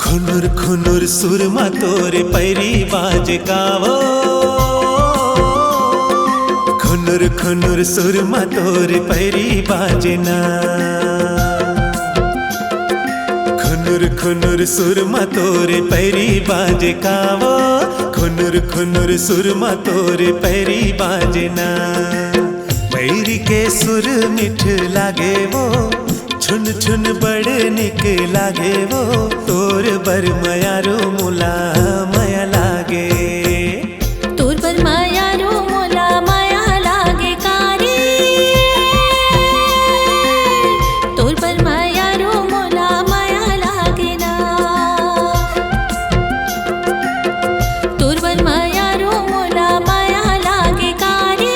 खुनुर खुनुर सुरमा तोरे पैरी बाजे कावो, खुनुर खुनुर सुरमा तोरे पैरी बाजे ना। खुनुर खुनुर सुरमा तोरे पैरी बाजे कावो, खुनुर खुनुर सुरमा तोरे पैरी बाजे ना। पैरी के सुर मिठ लागे वो, छुन छुन बड़े निक लागे वो, तोर बर मयारो मोला माया लागे। तोर बर मयारो मोला माया लागे कारी, तोर बर मयारो मोला माया लागे ना। तोर बर मयारो मोला माया लागे कारी,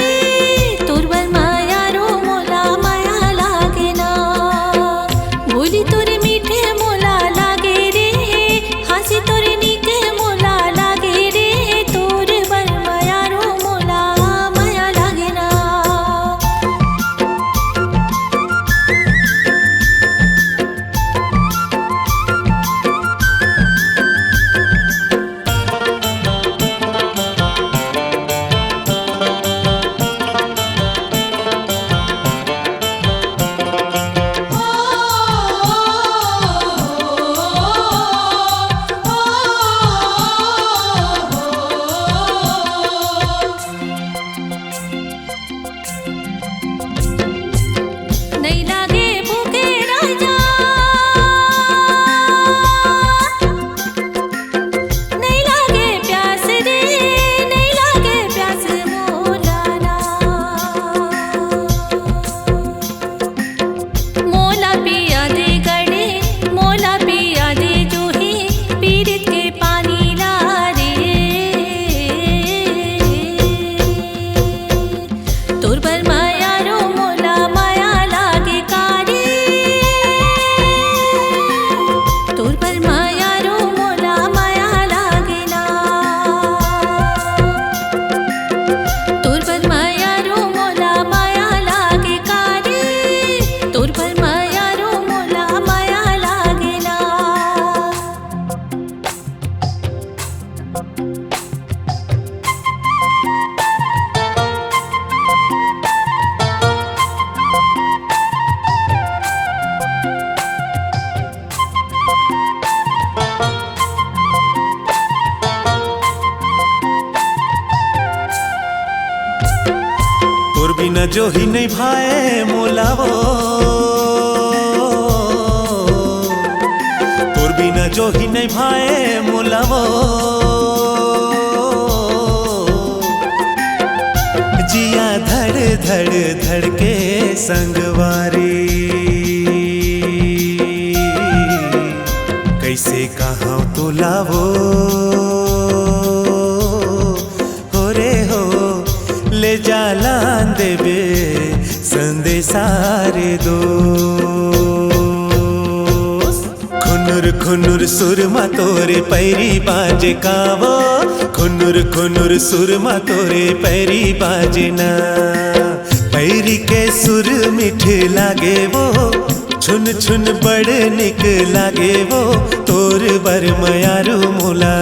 तोर बर मयारो मोला माया लागे ना। बोली तोरे मीठे मोला लागे रे, हंसी तोरे नीके मोला लागे रे, तोर बर मयारो मोला माया लागे ना। नहीं लागे भूखे राजा, नहीं लागे प्यास रे, नहीं लागे प्यास मोला ना। मोला पिया दे गड़े, मोला पिया दे जूही, पीरित के पानी ला रे। तोर बर मयारो मोला माया लागे कारी, तोर बर मयारो मोला माया लागे ना। तोर बर मयारो मोला माया लागे कारी, तोर बर मयारो मोला माया लागे ना। तोर बिना जो ही नहीं भाए मोला वो, तोर बिना जो ही नहीं भाए मोला वो। जिया धड़ धड़ धड़ के संगवारी, कैसे कहाँ तो लावो हो रे हो, ले जालान देवे संदेशारे दो। खुनुर खुनुर सुरमा तोरे पैरी बाजे कावो, खुनुर खुनुर सुरमा तोरे पैरी बाजे ना। पैरी के सुर मिठ लागे वो, छुन छुन बड़ निक लागे वो, तोर बर मयारो मोला